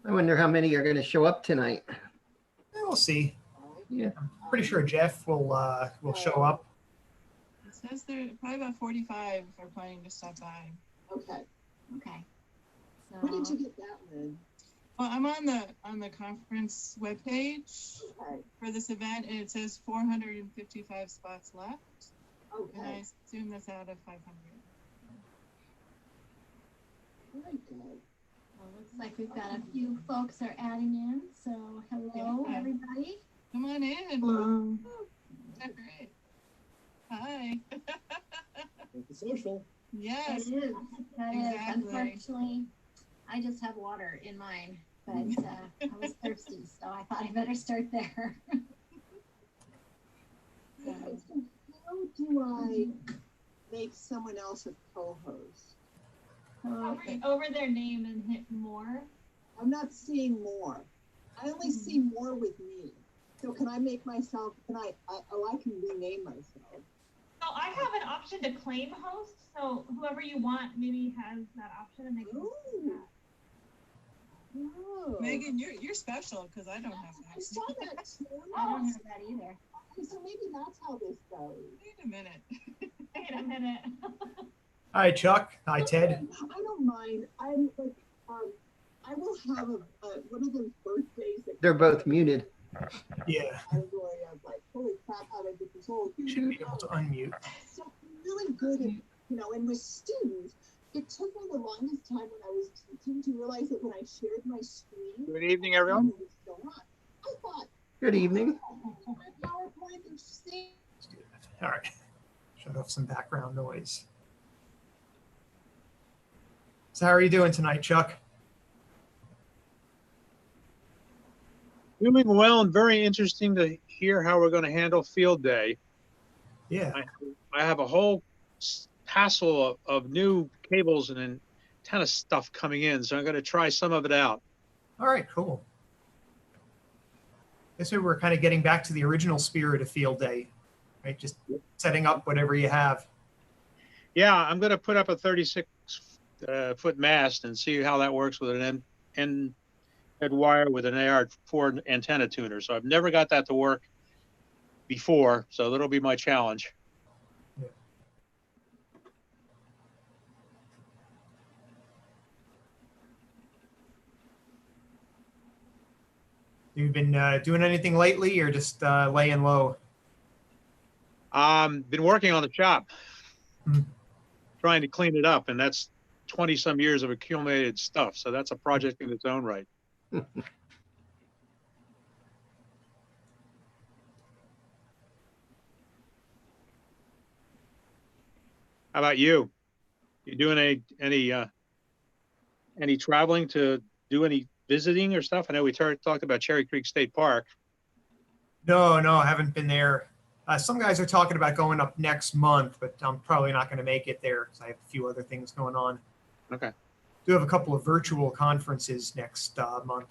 I wonder how many are going to show up tonight. We'll see. Yeah. I'm pretty sure Jeff will show up. It says there probably about 45 are planning to stop by. Okay. Okay. So, Where did you get that, Lynn? Well, I'm on the conference webpage Okay. for this event, and it says 455 spots left. And I Okay. assume that's out of 500. Very good. well, looks like we've got a few folks are adding in. So hello, Yeah. everybody. Come on in. Hello. That's great. Hi. The social. Yes. It is. That is. Exactly. Unfortunately, I just have water in mine, but I was thirsty, so I thought I better start there. Okay, so how do I make someone else a co-host? Over their name and hit more. I'm not seeing more. I only see more with me. So can I make myself, I can rename myself. So I have an option to claim host. So whoever you want maybe has that option and they can do that. Oh. Megan, you're special because I don't have I that. saw that too. I don't have that either. Okay, so maybe that's how this goes. Wait a minute. Wait a minute. Hi, Chuck. Hi, Ted. I don't mind. I'm like, I will have one of those birthdays that They're both muted. Yeah, category of like, holy crap, how did I get this old? you should be able to unmute. So I'm really good at, and with students, it took me the longest time when I was teaching to realize that when I shared my screen. Good evening, everyone. it was still on. I thought, Good evening. my PowerPoint is staying. All right. Shut off some background noise. So how are you doing tonight, Chuck? Doing well and very interesting to hear how we're going to handle field day. Yeah. I have a whole hassle of new cables and antenna stuff coming in, so I'm going to try some of it out. All right, cool. I guess we were kind of getting back to the original spirit of field day, right? Just setting up whatever you have. Yeah, I'm going to put up a 36-foot mast and see how that works with an end head wire with an AR4 antenna tuner. So I've never got that to work before, so that'll be my challenge. Yeah. You've been doing anything lately or just laying low? Been working on the shop, Hmm. trying to clean it up, and that's 20 some years of accumulated stuff. So that's a project in its own right. How about you? You doing any traveling to do any visiting or stuff? I know we talked about Cherry Creek State Park. No, I haven't been there. Some guys are talking about going up next month, but I'm probably not going to make it there because I have a few other things going on. Okay. Do have a couple of virtual conferences next month.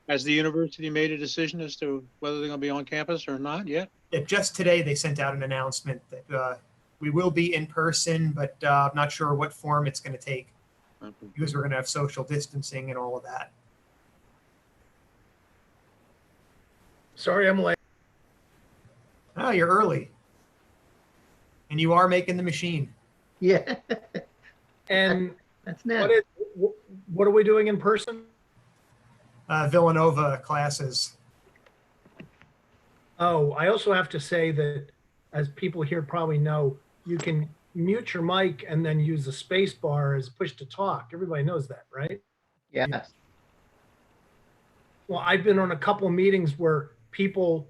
Has the university made a decision as to whether they're going to be on campus or not yet? Yeah, just today they sent out an announcement that we will be in person, but I'm not sure what form it's going to take Okay. because we're going to have social distancing and all of that. Sorry, I'm late. Oh, you're early. And you are making the machine. Yeah, And that's nice. what are we doing in person? Villanova classes. Oh, I also have to say that, as people here probably know, you can mute your mic and then use the space bar as push to talk. Everybody knows that, right? Yes. Well, I've been on a couple of meetings where people,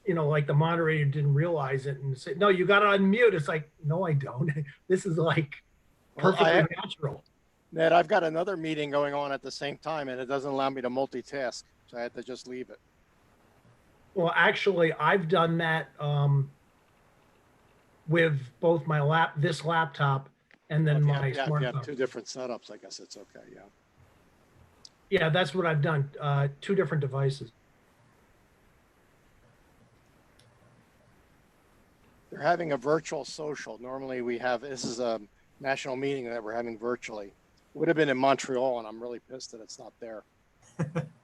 like the moderator didn't realize it and say, no, you got to unmute. It's like, no, I don't. This is like perfectly natural. Ned, I've got another meeting going on at the same time and it doesn't allow me to multitask. So I had to just leave it. Well, actually, I've done that with both my this laptop and then my If you have smartphone. two different setups, I guess it's okay. Yeah. Yeah, that's what I've done. 2 different devices. They're having a virtual social. Normally this is a national meeting that we're having virtually. Would have been in Montreal and I'm really pissed that it's not there.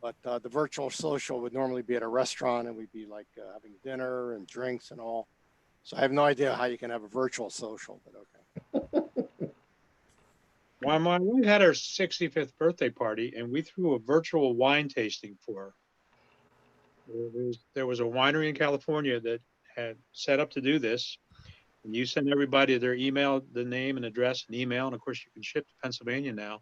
But the virtual social would normally be at a restaurant, and we'd be like having dinner and drinks and all. So I have no idea how you can have a virtual social, but okay. Well, my wife had her 65th birthday party, and we threw a virtual wine tasting for her. There was a winery in California that had set up to do this. And you send everybody their email, the name and address and email. And of course, you can ship to Pennsylvania now.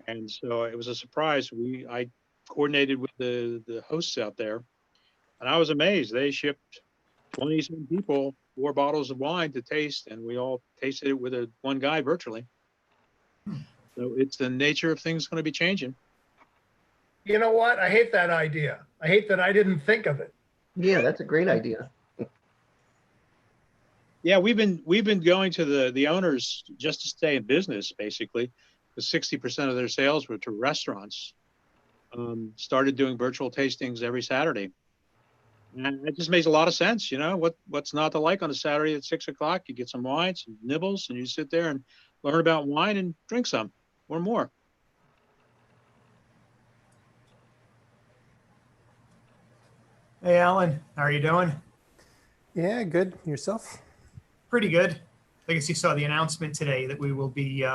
And so it was a surprise. I coordinated with the hosts out there, and I was amazed. They shipped 20-some people 4 bottles of wine to taste, and we all tasted it with one guy virtually. So it's the nature of things going to be changing. You know what? I hate that idea. I hate that I didn't think of it. Yeah, that's a great idea. Yeah, we've been going to the owners just to stay in business, basically, because 60% of their sales were to restaurants. Started doing virtual tastings every Saturday, and it just makes a lot of sense. You know, what's not to like on a Saturday at 6 o'clock? You get some wine, some nibbles, and you sit there and learn about wine and drink some or more. Hey, Alan, how are you doing? Yeah, good. Yourself? Pretty good. I guess you saw the announcement today that we will be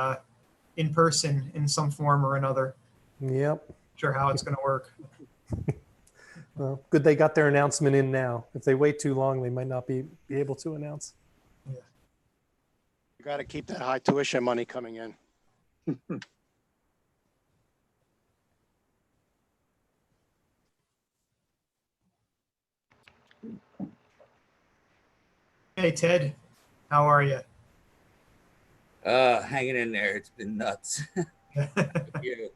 in person in some form or another. Yep. Sure how it's going to work. Well, good they got their announcement in now. If they wait too long, they might not be able to announce. Yeah. You got to keep that high tuition money coming in. Hey, Ted, how are you? Hanging in there. It's been nuts. You.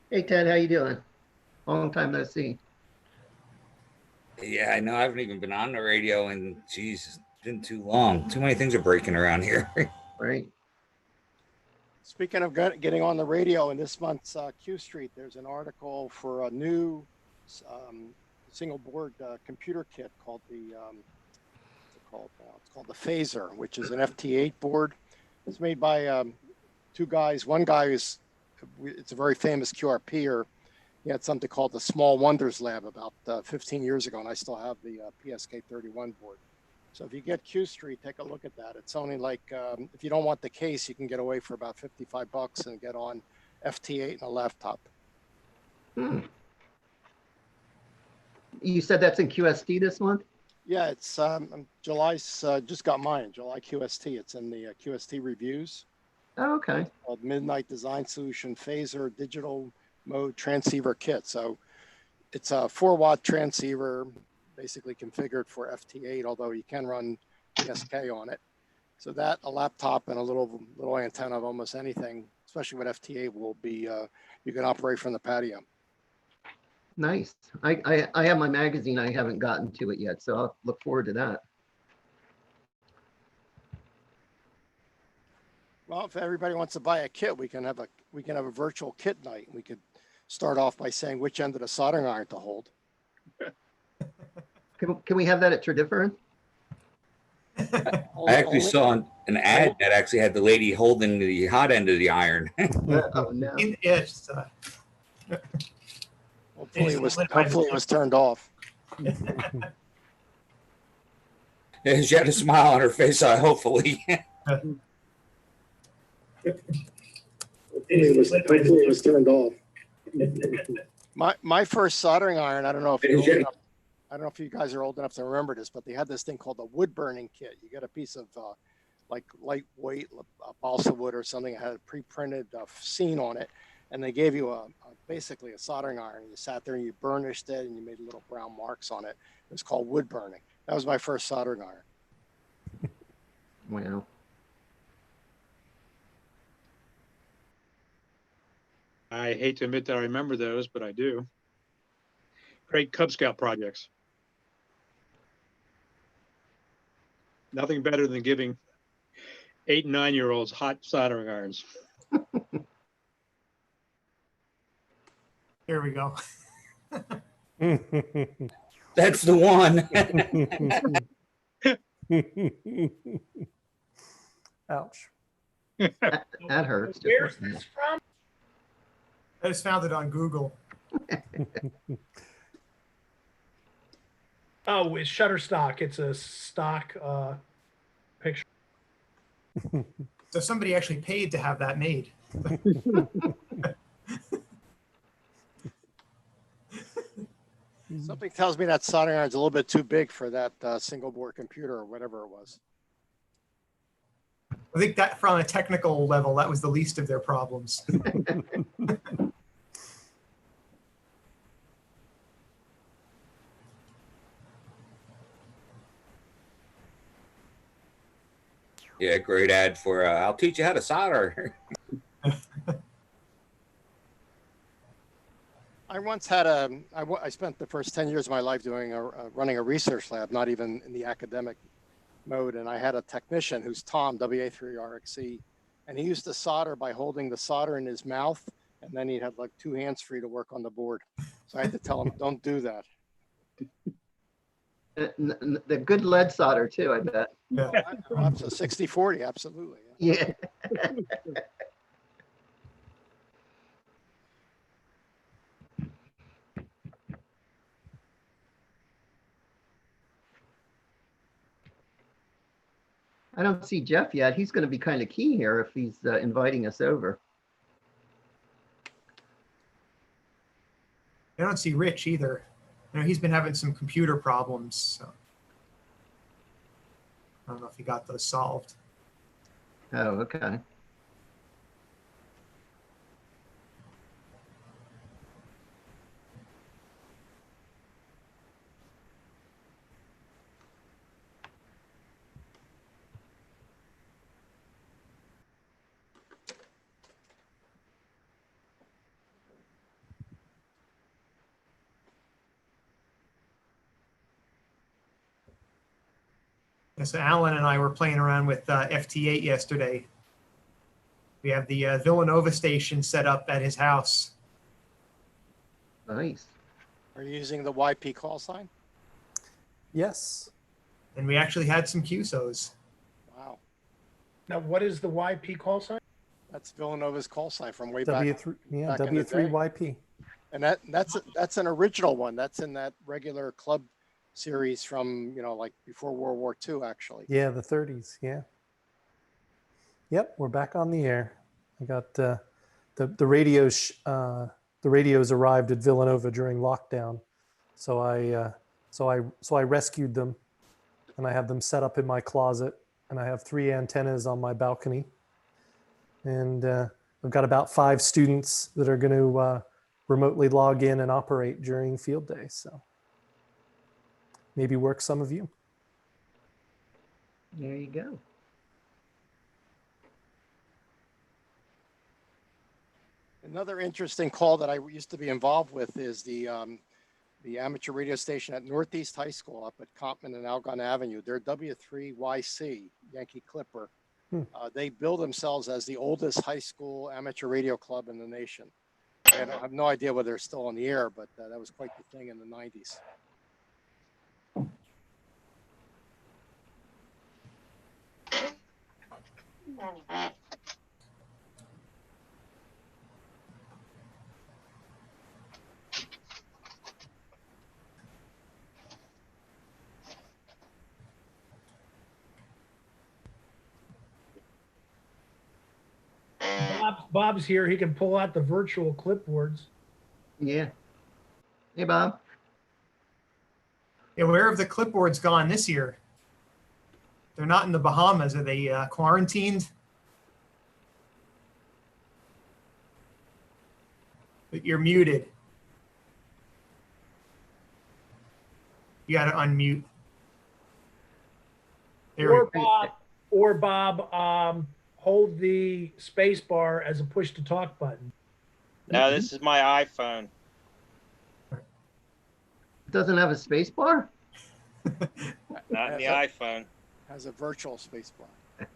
Hey, Ted, how you doing? Long time no see. Yeah, I know. I haven't even been on the radio, and geez, it's been too long. Too many things are breaking around here. Right. Speaking of getting on the radio, in this month's Q Street, there's an article for a new single board computer kit called it's called the Phaser, which is an FT8 board. It's made by 2 guys. One guy it's a very famous QRPer. He had something called the Small Wonders Lab about 15 years ago, and I still have the PSK31 board. So if you get Q Street, take a look at that. It's only like, if you don't want the case, you can get away for about $55 and get on FT8 and a laptop. Hmm. You said that's in QST this month? Yeah, it's July's, just got mine, July QST. It's in the QST reviews. Oh, okay. It's called Midnight Design Solution Phaser Digital Mode Transceiver Kit. So it's a 4-watt transceiver, basically configured for FT8, although you can run PSK on it. So that, a laptop, and a little antenna of almost anything, especially with FT8, will be, you can operate from the patio. Nice. I have my magazine. I haven't gotten to it yet, so I'll look forward to that. Well, if everybody wants to buy a kit, we can have a virtual kit night. We could start off by saying which end of the soldering iron to hold. Can we have that at Tredyffrin? I actually saw an ad that actually had the lady holding the hot end of the iron. Oh, no. Yes. Hopefully it was turned off. She had a smile on her face, hopefully. Hopefully it was turned off. My first soldering iron, I don't know if you guys are old enough to remember this, but they had this thing called a wood burning kit. You get a piece of like lightweight balsa wood or something that had a pre-printed scene on it, and they gave you basically a soldering iron. You sat there and you burnished it, and you made little brown marks on it. It was called wood burning. That was my first soldering iron. Wow. I hate to admit that I remember those, but I do. Great Cub Scout projects. Nothing better than giving 8 and 9-year-olds hot soldering irons. Here we go. That's the one. Ouch. That hurts. Where's this from? I just found it on Google. Oh, it's Shutterstock. It's a stock picture. So somebody actually paid to have that made. Something tells me that soldering iron's a little bit too big for that single board computer or whatever it was. I think that from a technical level, that was the least of their problems. Yeah, great ad for I'll teach you how to solder. I once had I spent the first 10 years of my life doing running a research lab, not even in the academic mode. And I had a technician who's Tom, WA3RXE, and he used to solder by holding the solder in his mouth. And then he'd have like 2 hands free to work on the board. So I had to tell him, don't do that. The good lead solder too, I bet. Yeah. Up to 60/40, absolutely. Yeah. I don't see Jeff yet. He's going to be kind of key here if he's inviting us over. I don't see Rich either. You know, he's been having some computer problems. So I don't know if he got those solved. Oh, okay. Yeah, so Alan and I were playing around with FT8 yesterday. We have the Villanova station set up at his house. Nice. Are you using the YP call sign? Yes. And we actually had some QSOs. Wow. Now, what is the YP call sign? That's Villanova's call sign from way back. W3, yeah, back in the day. W3YP. And that's an original one. That's in that regular club series from, you know, like before World War II, actually. Yeah, the 30s. Yeah. Yep, we're back on the air. I got the radios. The radios arrived at Villanova during lockdown, so I rescued them, and I have them set up in my closet, and I have 3 antennas on my balcony, and I've got about 5 students that are going to remotely log in and operate during field day. So maybe work some of you. There you go. Another interesting call that I used to be involved with is the amateur radio station at Northeast High School up at Compton and Algon Avenue. They're W3YC, Yankee Clipper. They bill themselves as the oldest high school amateur radio club in the nation. I have no idea whether they're still on the air, but that was quite the thing in the 90s. Bob's here. He can pull out the virtual clipboards. Yeah. Hey, Bob. Yeah, where have the clipboards gone this year? They're not in the Bahamas. Are they quarantined? But you're muted. You got to unmute. There we go. Or Bob, hold the space bar as a push to talk button. No, this is my iPhone. Doesn't have a space bar? Not in the iPhone. Has a virtual space bar.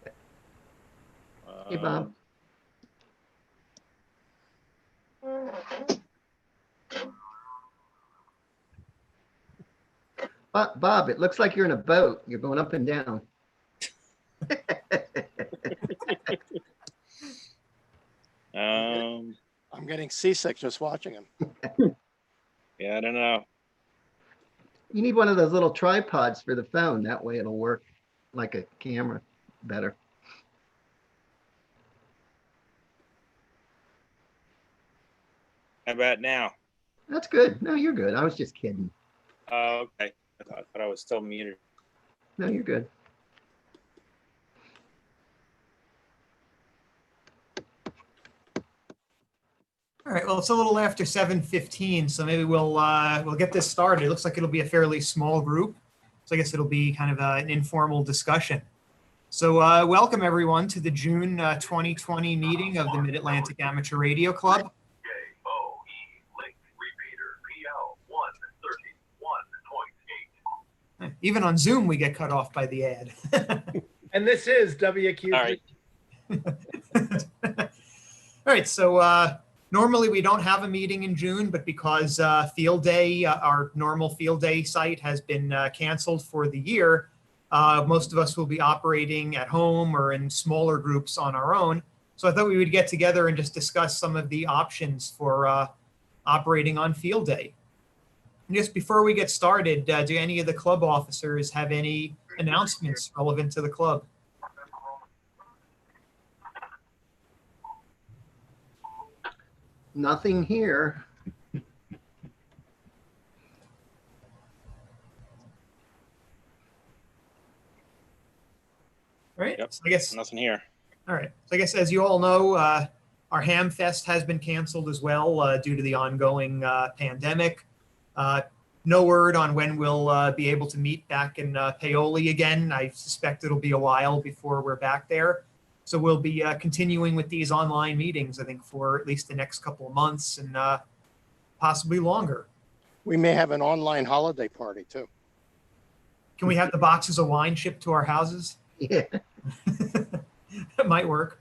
Hey, Bob. Bob, it looks like you're in a boat. You're going up and down. I'm getting seasick just watching him. Yeah, I don't know. You need one of those little tripods for the phone. That way it'll work like a camera better. How about now? That's good. No, you're good. I was just kidding. Oh, okay. I thought I was still muted. No, you're good. All right, well, it's a little after 7:15, so maybe we'll get this started. It looks like it'll be a fairly small group, so I guess it'll be kind of an informal discussion. So welcome everyone to the June 2020 meeting of the Mid-Atlantic Amateur Radio Club. Even on Zoom, we get cut off by the ad. And this is WQ. All right. All right, so normally we don't have a meeting in June, but because Field Day, our normal Field Day site has been canceled for the year, most of us will be operating at home or in smaller groups on our own. So I thought we would get together and just discuss some of the options for operating on Field Day. And just before we get started, do any of the club officers have any announcements relevant to the club? Nothing here. All right, Yep. so I guess, Nothing here. all right. So I guess as you all know, our Ham Fest has been canceled as well due to the ongoing pandemic. No word on when we'll be able to meet back in Paoli again. I suspect it'll be a while before we're back there. So we'll be continuing with these online meetings, I think, for at least the next couple of months and possibly longer. We may have an online holiday party too. Can we have the boxes of wine shipped to our houses? Yeah. That might work.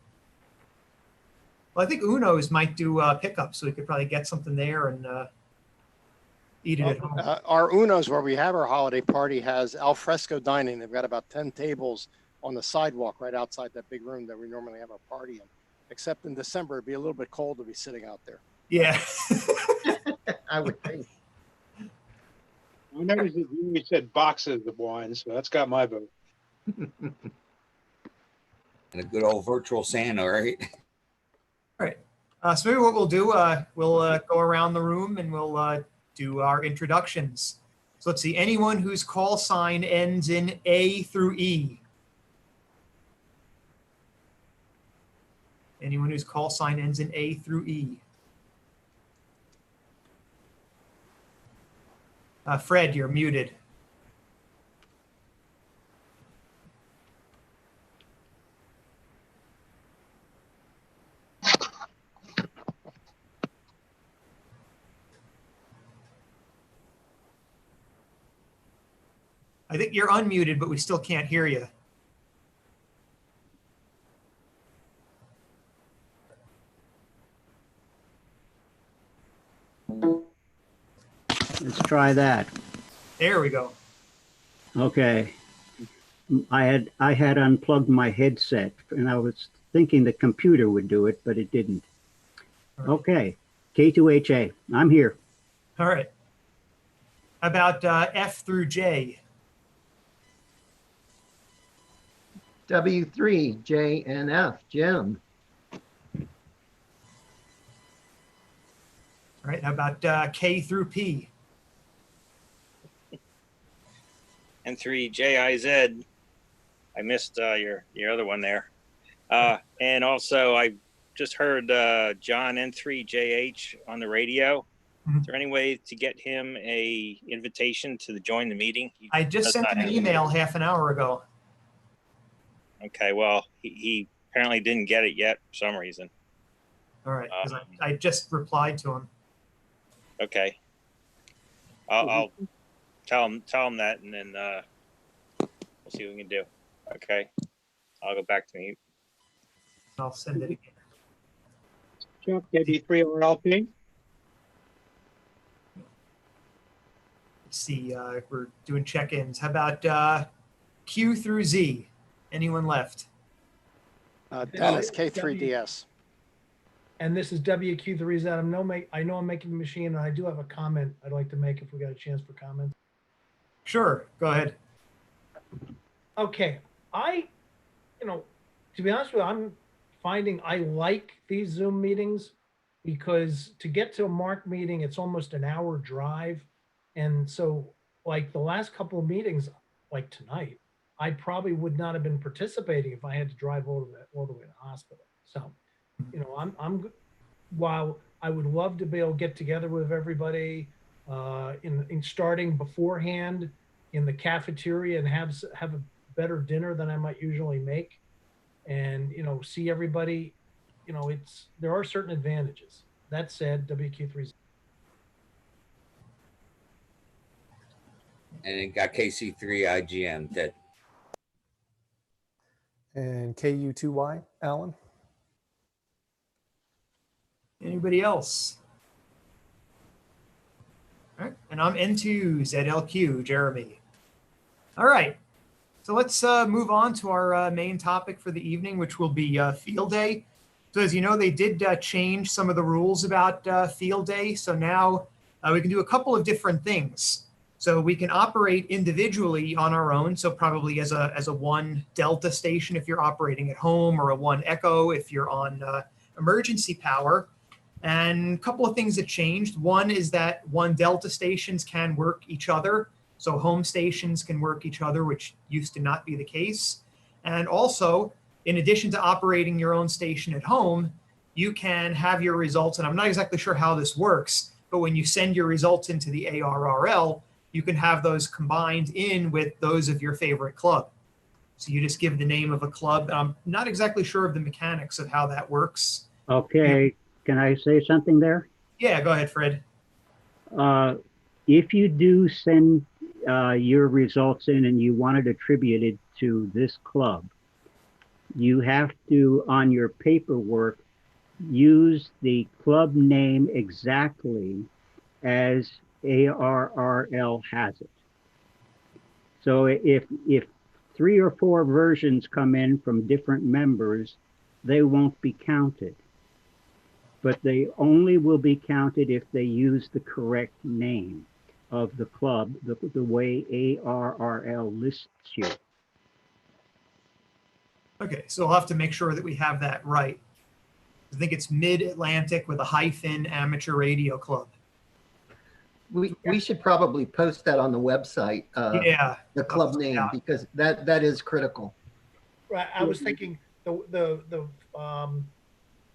Well, I think Uno's might do pickup, so we could probably get something there and eat it at home. Our Uno's, where we have our holiday party, has al fresco dining. They've got about 10 tables on the sidewalk right outside that big room that we normally have our party in. Except in December, it'd be a little bit cold to be sitting out there. Yeah. I would think. I noticed that you said boxes of wine, so that's got my vote. And a good old virtual Santa, right? All right. So maybe what we'll do, we'll go around the room and we'll do our introductions. So let's see, anyone whose call sign ends in A through E. Anyone whose call sign ends in A through E. Fred, you're muted. I think you're unmuted, but we still can't hear you. Let's try that. There we go. Okay. I had unplugged my headset and I was thinking the computer would do it, but it didn't. Okay. K2HA. I'm here. All right. How about F through J? W3, J, and F, Jim. All right. How about K through P? And 3 JIZ. I missed your other one there. And also, I just heard John N3JH on the radio. Mhm. Is there any way to get him a invitation to join the meeting? I just does sent not him an have- email half an hour ago. Okay, well, he apparently didn't get it yet for some reason. All right. 'Cause I just replied to him. Okay. I'll tell him that, and then we'll see what we can do. Okay. I'll go back to mute. I'll send it again. Chuck, KD3RLP. Let's see. We're doing check-ins. How about Q through Z? Anyone left? Dennis, K3DS. And this is WQ3Z. I know I'm making the machine, and I do have a comment I'd like to make if we got a chance for comments. Sure, go ahead. Okay, to be honest with you, I'm finding I like these Zoom meetings because to get to a MARC meeting, it's almost an hour drive. And so like the last couple of meetings, like tonight, I probably would not have been participating if I had to drive all the way to the hospital. So, while I would love to be able to get together with everybody in starting beforehand in the cafeteria and have a better dinner than I might usually make, and see everybody, there are certain advantages. That said, WQ3. And it got KC3 IGM that. And KU2Y, Alan? Anybody else? All right, and I'm N2 ZLQ, Jeremy. All right, so let's move on to our main topic for the evening, which will be field day. So as you know, they did change some of the rules about field day. So now we can do a couple of different things. So we can operate individually on our own. So probably as a 1 Delta station if you're operating at home, or a 1 Echo if you're on emergency power. And a couple of things that changed. One is that 1 Delta stations can work each other. So home stations can work each other, which used to not be the case. And also, in addition to operating your own station at home, you can have your results, and I'm not exactly sure how this works, but when you send your results into the ARRL, you can have those combined in with those of your favorite club. So you just give the name of a club. I'm not exactly sure of the mechanics of how that works. Okay, can I say something there? Yeah, go ahead, Fred. If you do send your results in and you want it attributed to this club, you have to, on your paperwork, use the club name exactly as ARRL has it. So if 3 or 4 versions come in from different members, they won't be counted. But they only will be counted if they use the correct name of the club, the way ARRL lists you. Okay, so we'll have to make sure that we have that right. I think it's Mid-Atlantic with a hyphen Amateur Radio Club. We should probably post that on the website. Yeah. The club name, because that is critical. Right. I was thinking the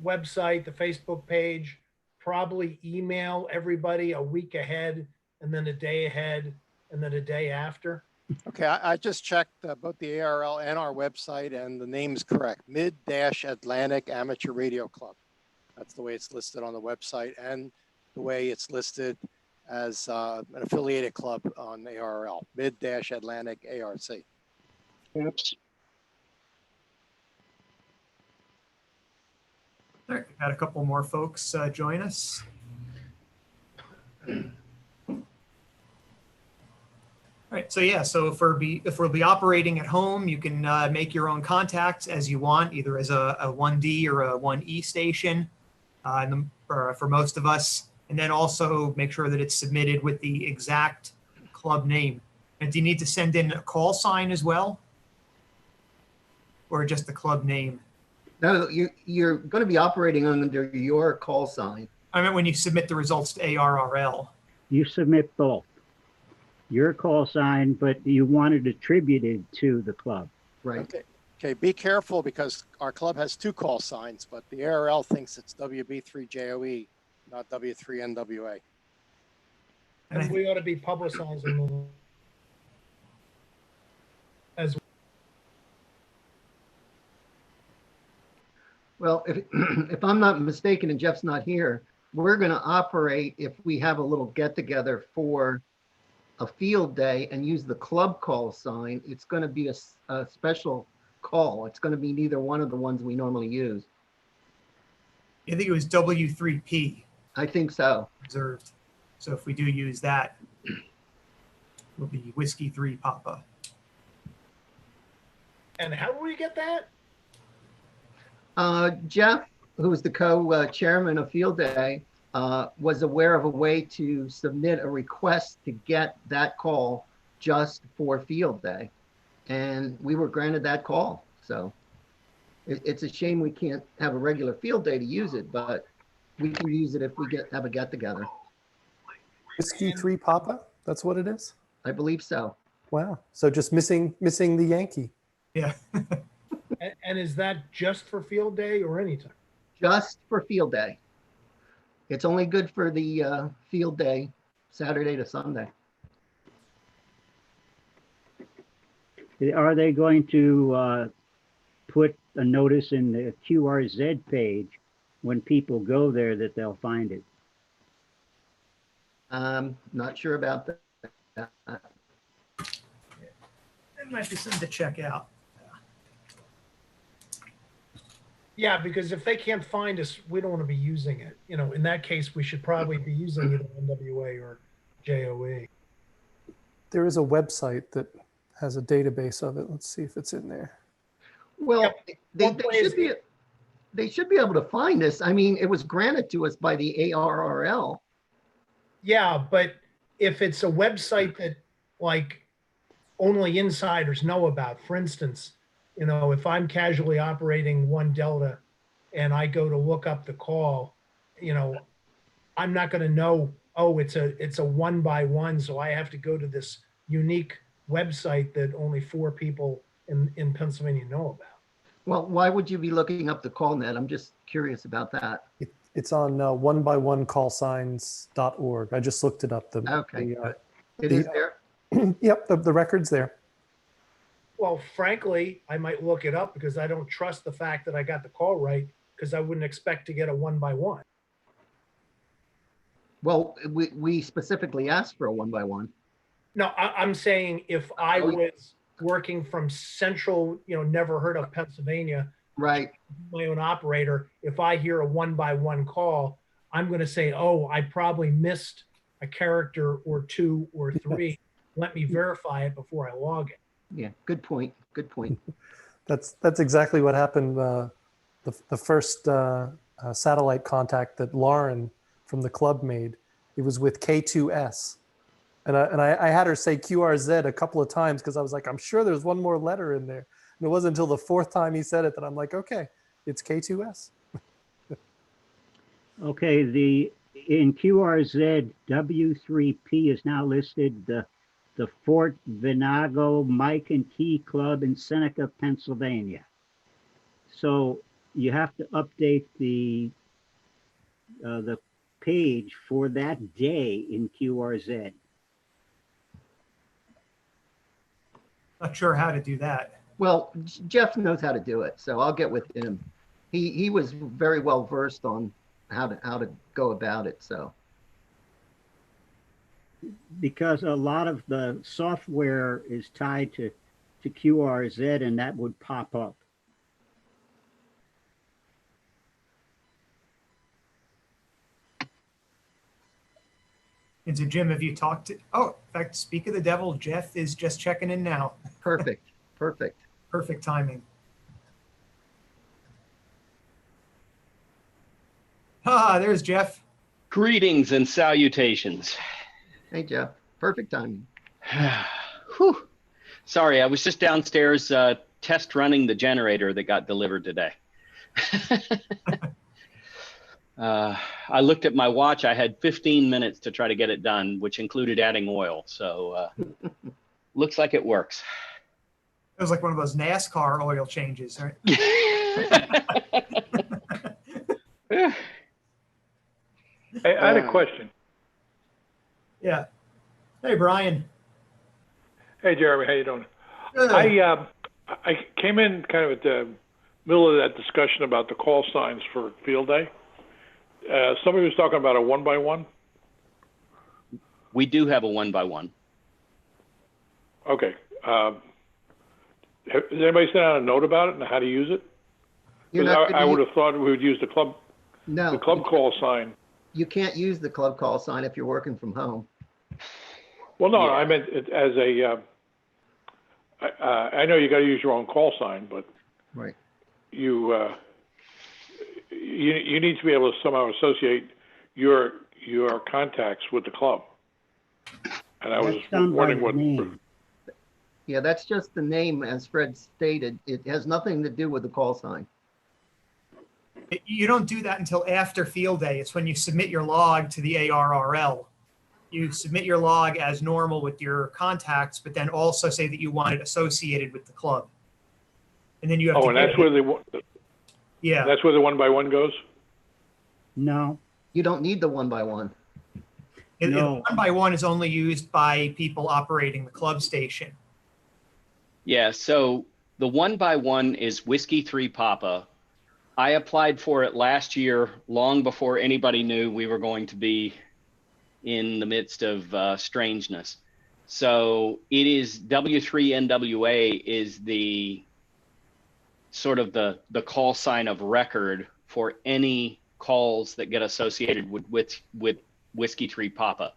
website, the Facebook page, probably email everybody a week ahead, and then a day ahead, and then a day after. Okay, I just checked both the ARL and our website, and the name's correct. Mid-Atlantic Amateur Radio Club. That's the way it's listed on the website, and the way it's listed as an affiliated club on ARL. Mid-Atlantic ARC. Oops. All right, we've had a couple more folks join us. All right, so yeah, so if we'll be operating at home, you can make your own contacts as you want, either as a 1D or a 1E station for most of us, and then also make sure that it's submitted with the exact club name. And do you need to send in a call sign as well? Or just the club name? No, you're going to be operating under your call sign. I meant when you submit the results to ARRL. You submit both. Your call sign, but you want it attributed to the club. Right. Okay, be careful because our club has 2 call signs, but the ARL thinks it's WB3JOE, not W3NWA. And we ought to be publicizing as well. If I'm not mistaken and Jeff's not here, we're going to operate, if we have a little get together for a field day and use the club call sign, it's going to be a special call. It's going to be neither one of the ones we normally use. I think it was W3P. I think so. Reserved. So if we do use that, it'll be Whiskey 3 Papa. And how do we get that? Jeff, who's the co-chairman of Field Day, was aware of a way to submit a request to get that call just for Field Day. And we were granted that call. So it's a shame we can't have a regular Field Day to use it, but we can use it if we have a get together. Whiskey 3 Papa, that's what it is? I believe so. Wow. So just missing the Yankee. Yeah. And is that just for Field Day or anytime? Just for Field Day. It's only good for the Field Day, Saturday to Sunday. Are they going to put a notice in the QRZ page when people go there that they'll find it? Not sure about that. It might be something to check out. Yeah, because if they can't find us, we don't want to be using it. You know, in that case, we should probably be using either NWA or JOE. There is a website that has a database of it. Let's see if it's in there. Well, they should be able to find us. I mean, it was granted to us by the ARRL. Yeah, but if it's a website that like only insiders know about, for instance, you know, if I'm casually operating 1 Delta and I go to look up the call, you know, I'm not going to know, oh, it's a 1x1, so I have to go to this unique website that only 4 people in Pennsylvania know about. Well, why would you be looking up the call net? I'm just curious about that. It's on 1x1callsigns.org. I just looked it up. It is there? Yep, the record's there. Well, frankly, I might look it up because I don't trust the fact that I got the call right, because I wouldn't expect to get a 1x1. Well, we specifically asked for a 1x1. No, I'm saying if I was working from central, you know, never heard of Pennsylvania, right, my own operator, if I hear a 1x1 call, I'm going to say, oh, I probably missed a character or 2 or 3. Let me verify it before I log it. Yeah, good point. Good point. That's exactly what happened. The first satellite contact that Lauren from the club made, it was with K2S. And I had her say QRZ a couple of times because I was like, I'm sure there's one more letter in there. And it wasn't until the 4th time he said it that I'm like, okay, it's K2S. Okay, in QRZ, W3P is now listed the Fort Venago Mike and Key Club in Seneca, Pennsylvania. So you have to update the page for that day in QRZ. Not sure how to do that. Well, Jeff knows how to do it, so I'll get with him. He was very well versed on how to go about it. So because a lot of the software is tied to QRZ, and that would pop up. And so, Jim, have you talked to, oh, in fact, speak of the devil, Jeff is just checking in now. Perfect. Perfect. Perfect timing. Ah, there's Jeff. Greetings and salutations. Hey, Jeff. Perfect timing. Whew. Sorry, I was just downstairs test running the generator that got delivered today. I looked at my watch. I had 15 minutes to try to get it done, which included adding oil. So looks like it works. It was like one of those NASCAR oil changes, right? Hey, I had a question. Yeah. Hey, Brian. Hey, Jeremy, how you doing? Good. I came in kind of at the middle of that discussion about the call signs for Field Day. Somebody was talking about a 1x1. We do have a 1x1. Okay. Has anybody sent out a note about it and how to use it? I would have thought we would use the club call sign. You can't use the club call sign if you're working from home. Well, no, I meant it as a. I know you got to use your own call sign, but right. You you need to be able to somehow associate your contacts with the club. And I was That's done by wondering the what. name. Yeah, that's just the name, as Fred stated. It has nothing to do with the call sign. You don't do that until after field day. It's when you submit your log to the ARRL. You submit your log as normal with your contacts, but then also say that you want it associated with the club. And then you have Oh, to and give that's it- where the Yeah. that's where the 1x1 goes. No, You don't need the 1x1. No. 1x1 is only used by people operating the club station. Yeah, so the 1x1 is Whiskey 3 Papa. I applied for it last year, long before anybody knew we were going to be in the midst of strangeness. So it is W3NWA is the sort of the call sign of record for any calls that get associated with Whiskey 3 Papa.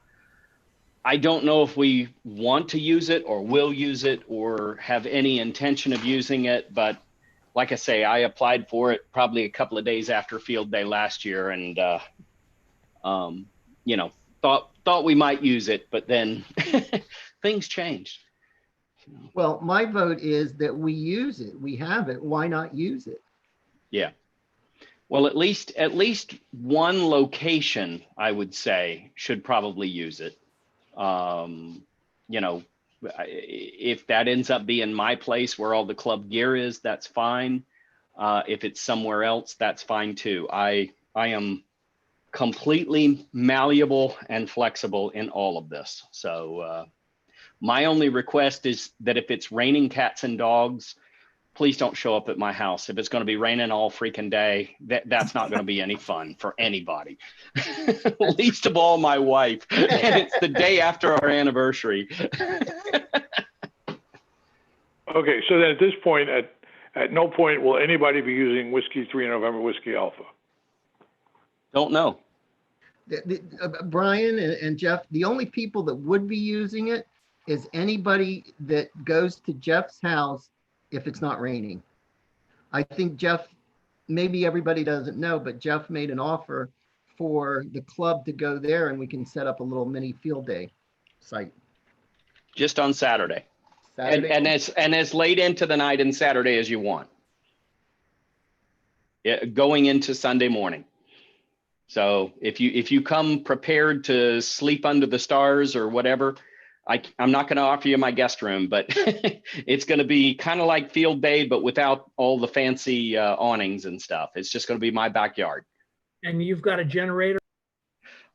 I don't know if we want to use it or will use it or have any intention of using it, but like I say, I applied for it probably a couple of days after field day last year, and you know, thought we might use it, but then things changed. Well, my vote is that we use it. We have it. Why not use it? Yeah. Well, at least one location, I would say, should probably use it. You know, if that ends up being my place where all the club gear is, that's fine. If it's somewhere else, that's fine too. I am completely malleable and flexible in all of this. So my only request is that if it's raining cats and dogs, please don't show up at my house. If it's going to be raining all freaking day, that's not going to be any fun for anybody. Least of all my wife. And it's the day after our anniversary. Okay, so then at this point, at no point will anybody be using Whiskey 3 November Whiskey Alpha. Don't know. Brian and Jeff, the only people that would be using it is anybody that goes to Jeff's house if it's not raining. I think Jeff, maybe everybody doesn't know, but Jeff made an offer for the club to go there and we can set up a little mini field day site. Just on Saturday. Saturday? And as late into the night and Saturday as you want. Yeah, going into Sunday morning. So if you come prepared to sleep under the stars or whatever, I'm not going to offer you my guest room, but it's going to be kind of like field day, but without all the fancy awnings and stuff. It's just going to be my backyard. And you've got a generator?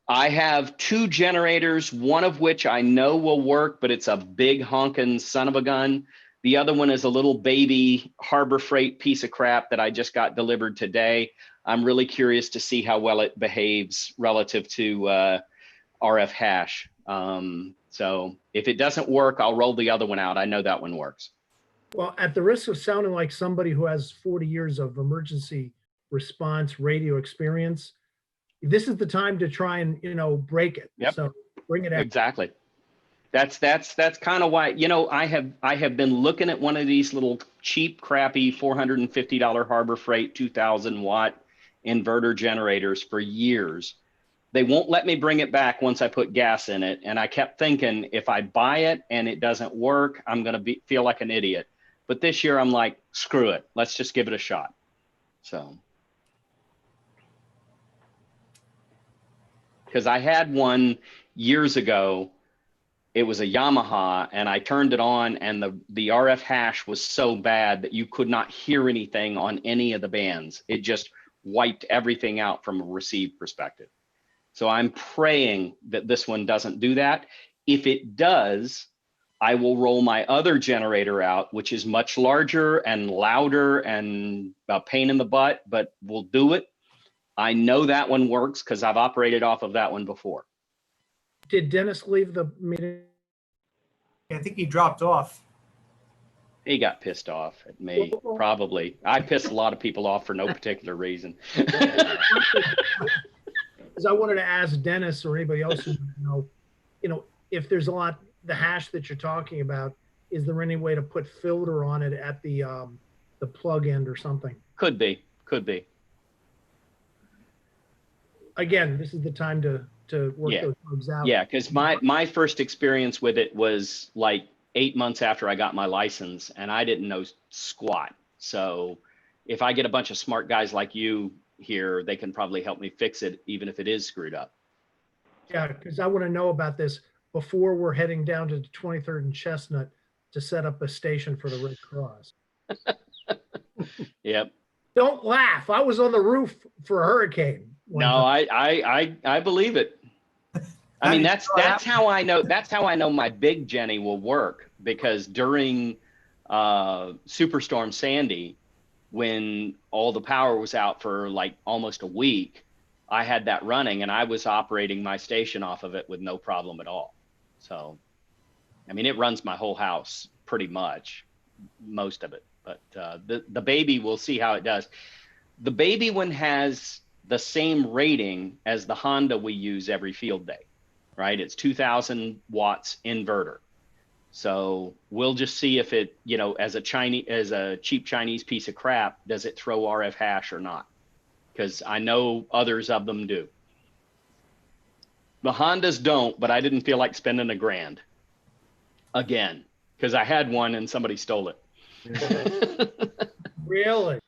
I have 2 generators, one of which I know will work, but it's a big honking son of a gun. The other one is a little baby Harbor Freight piece of crap that I just got delivered today. I'm really curious to see how well it behaves relative to RF hash. So if it doesn't work, I'll roll the other one out. I know that one works. Well, at the risk of sounding like somebody who has 40 years of emergency response radio experience, this is the time to try and, break it. Yep. So bring it out. Exactly. That's kind of why, I have been looking at one of these little cheap, crappy $450 Harbor Freight 2000 watt inverter generators for years. They won't let me bring it back once I put gas in it. And I kept thinking, if I buy it and it doesn't work, I'm going to feel like an idiot. But this year I'm like, screw it. Let's just give it a shot. So. Because I had one years ago. It was a Yamaha and I turned it on and the RF hash was so bad that you could not hear anything on any of the bands. It just wiped everything out from a receive perspective. So I'm praying that this one doesn't do that. If it does, I will roll my other generator out, which is much larger and louder and a pain in the butt, but we'll do it. I know that one works because I've operated off of that one before. Did Dennis leave the meeting? I think he dropped off. He got pissed off at me, probably. I pissed a lot of people off for no particular reason. Because I wanted to ask Dennis or anybody else who know, if there's the hash that you're talking about, is there any way to put filter on it at the plug end or something? Could be. again, this is the time to work Yeah. those bugs out. Yeah, because my first experience with it was like 8 months after I got my license, and I didn't know squat. So if I get a bunch of smart guys like you here, they can probably help me fix it, even if it is screwed up. Yeah, because I want to know about this before we're heading down to the 23rd and Chestnut to set up a station for the Red Cross. Yep. Don't laugh. I was on the roof for a hurricane. No, I believe it. I mean, that's how I know. That's how I know my big Jenny will work, because during Superstorm Sandy, when all the power was out for like almost a week, I had that running and I was operating my station off of it with no problem at all. So, I mean, it runs my whole house pretty much, most of it. But the baby, we'll see how it does. The baby one has the same rating as the Honda we use every field day, right? It's 2000 watts inverter. So we'll just see if it, you know, as a cheap Chinese piece of crap, does it throw RF hash or not? Because I know others of them do. The Hondas don't, but I didn't feel like spending $1,000 again, because I had one and somebody stole it. Really?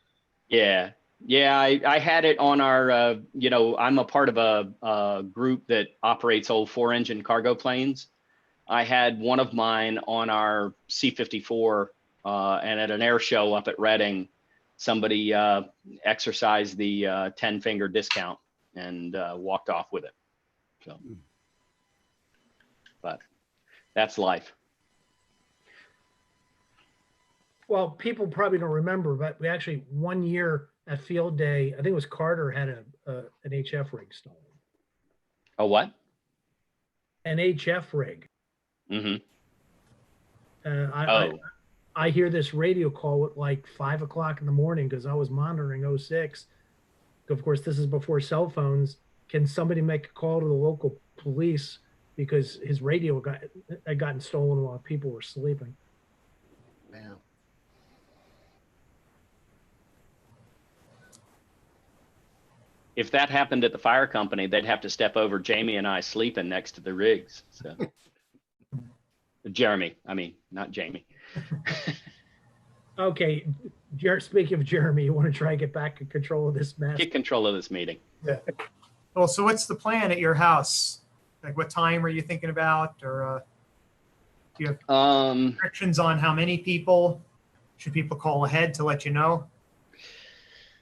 Yeah. Yeah, I had it on our, you know, I'm a part of a group that operates old 4-engine cargo planes. I had one of mine on our C-54, and at an air show up at Reading, somebody exercised the 10-finger discount and walked off with it. So, but that's life. Well, people probably don't remember, but we actually 1 year at Field Day, I think it was Carter, had an HF rig stolen. A what? An HF rig. Mm-hmm. I hear this radio call at like 5 o'clock in the morning because I was monitoring 06. Of course, this is before cell phones. Can somebody make a call to the local police because his radio had gotten stolen while people were sleeping? Wow. If that happened at the fire company, they'd have to step over Jamie and I sleeping next to the rigs. So. Jeremy, I mean, not Jamie. Okay, speaking of Jeremy, you want to try and get back in control of this mess? Get control of this meeting. Yeah. Well, so what's the plan at your house? Like, what time are you thinking about, or do you have restrictions on how many people? Should people call ahead to let you know?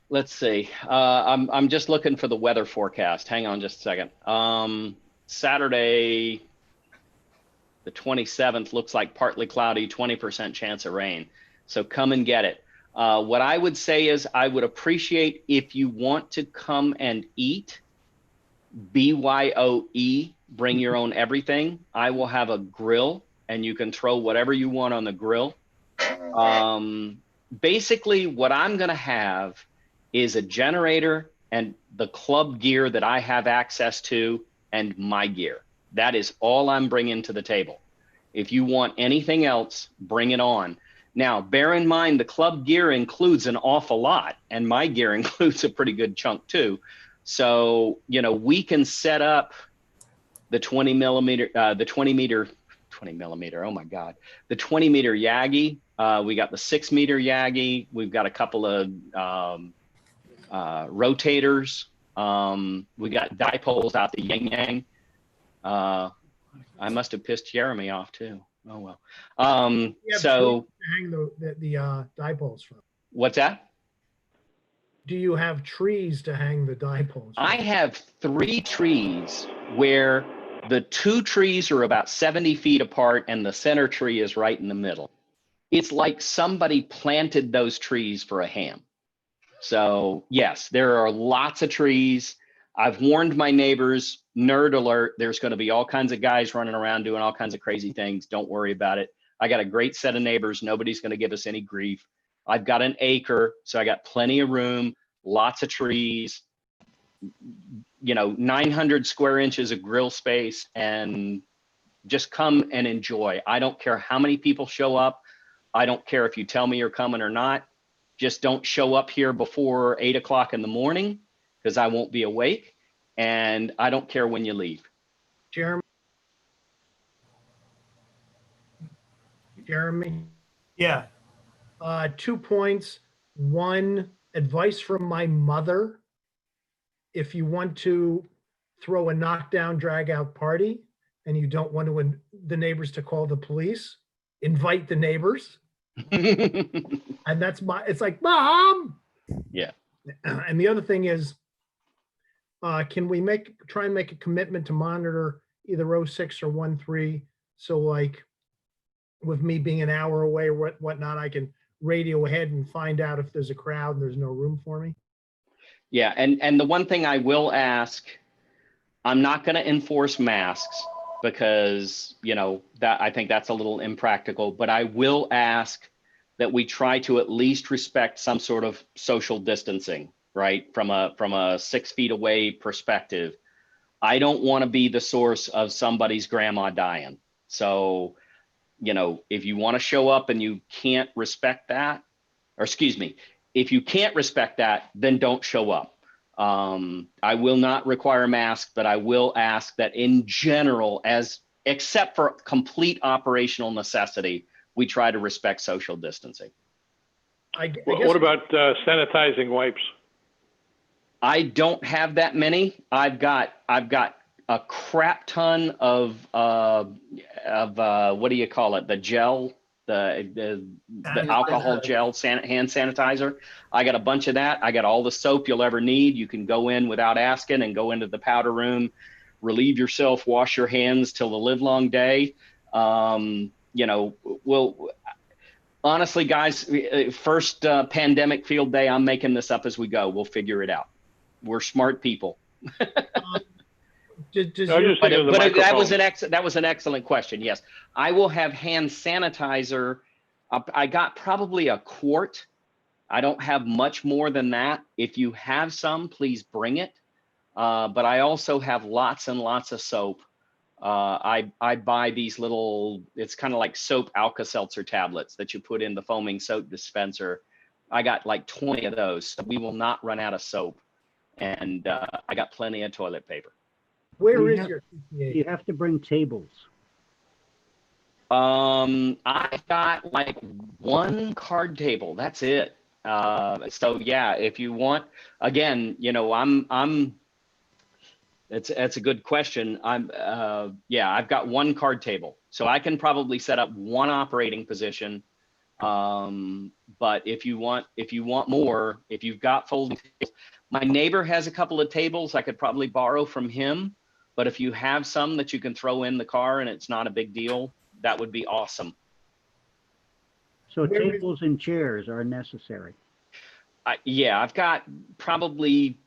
Let's see. I'm just looking for the weather forecast. Hang on just a second. Saturday, the 27th looks like partly cloudy, 20% chance of rain. So come and get it. What I would say is I would appreciate if you want to come and eat, BYOE, bring your own everything. I will have a grill and you can throw whatever you want on the grill. Basically what I'm gonna have is a generator and the club gear that I have access to and my gear. That is all I'm bringing to the table. If you want anything else, bring it on. Now, bear in mind, the club gear includes an awful lot, and my gear includes a pretty good chunk too. So, you know, we can set up the 20 millimeter, oh my God, the 20 meter Yagi. We got the 6 meter Yagi. We've got a couple of rotators. We got dipoles out the yin yang. I must have pissed Jeremy off too. Oh well. So hang the dipoles from. What's that? Do you have trees to hang the dipoles from? I have 3 trees where the 2 trees are about 70 feet apart and the center tree is right in the middle. It's like somebody planted those trees for a ham. So yes, there are lots of trees. I've warned my neighbors, nerd alert, there's going to be all kinds of guys running around doing all kinds of crazy things. Don't worry about it. I got a great set of neighbors. Nobody's going to give us any grief. I've got an acre, so I got plenty of room, lots of trees, you know, 900 square inches of grill space, and just come and enjoy. I don't care how many people show up. I don't care if you tell me you're coming or not. Just don't show up here before 8 o'clock in the morning, because I won't be awake. and I don't care when you leave. Jeremy? Yeah. 2 points. One, advice from my mother. If you want to throw a knockdown, drag out party and you don't want the neighbors to call the police, invite the neighbors. And that's it's like, Mom. Yeah. And the other thing is, can we try and make a commitment to monitor either 06 or 13? So like with me being an hour away or whatnot, I can radio ahead and find out if there's a crowd and there's no room for me. Yeah, and the one thing I will ask, I'm not going to enforce masks because, you know, that I think that's a little impractical, but I will ask that we try to at least respect some sort of social distancing, right? From a 6 feet away perspective. I don't want to be the source of somebody's grandma dying. So, you know, if you want to show up and you can't respect that, or excuse me, if you can't respect that, then don't show up. I will not require a mask, but I will ask that in general, except for complete operational necessity, we try to respect social distancing. What about sanitizing wipes? I don't have that many. I've got a crap ton of what do you call it? The gel, the alcohol gel, hand sanitizer. I got a bunch of that. I got all the soap you'll ever need. You can go in without asking and go into the powder room, relieve yourself, wash your hands till the live long day. You know, honestly, guys, first pandemic field day, I'm making this up as we go. We'll figure it out. We're smart people. That was an excellent question. Yes, I will have hand sanitizer. I got probably a quart. I don't have much more than that. If you have some, please bring it. But I also have lots and lots of soap. I buy these little, it's kind of like soap Alka-Seltzer tablets that you put in the foaming soap dispenser. I got like 20 of those. So we will not run out of soap. And I got plenty of toilet paper. Where is your CPA? You have to bring tables. I got like one card table. That's it. So yeah, if you want, again, you know, it's a good question. Yeah, I've got one card table, so I can probably set up one operating position. But if you want more, if you've got folding tables, my neighbor has a couple of tables I could probably borrow from him. But if you have some that you can throw in the car and it's not a big deal, that would be awesome. So tables and chairs are necessary. Yeah, I've got probably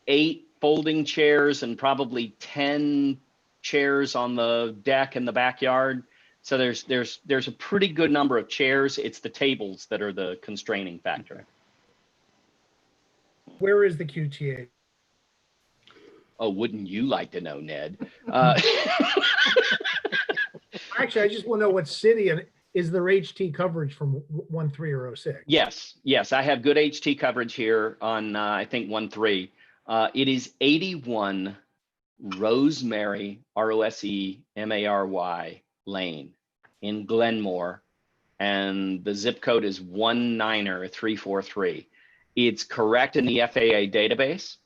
8 folding chairs and probably 10 chairs on the deck in the backyard. So there's a pretty good number of chairs. It's the tables that are the constraining factor. Where is the QTA? Oh, wouldn't you like to know, Ned? Actually, I just want to know what city, and is there HT coverage from 13 or 06? Yes, I have good HT coverage here on I think 13. It is 81 Rosemary, Rosemary Lane in Glenmore, and the zip code is 19343. It's correct in the FAA database.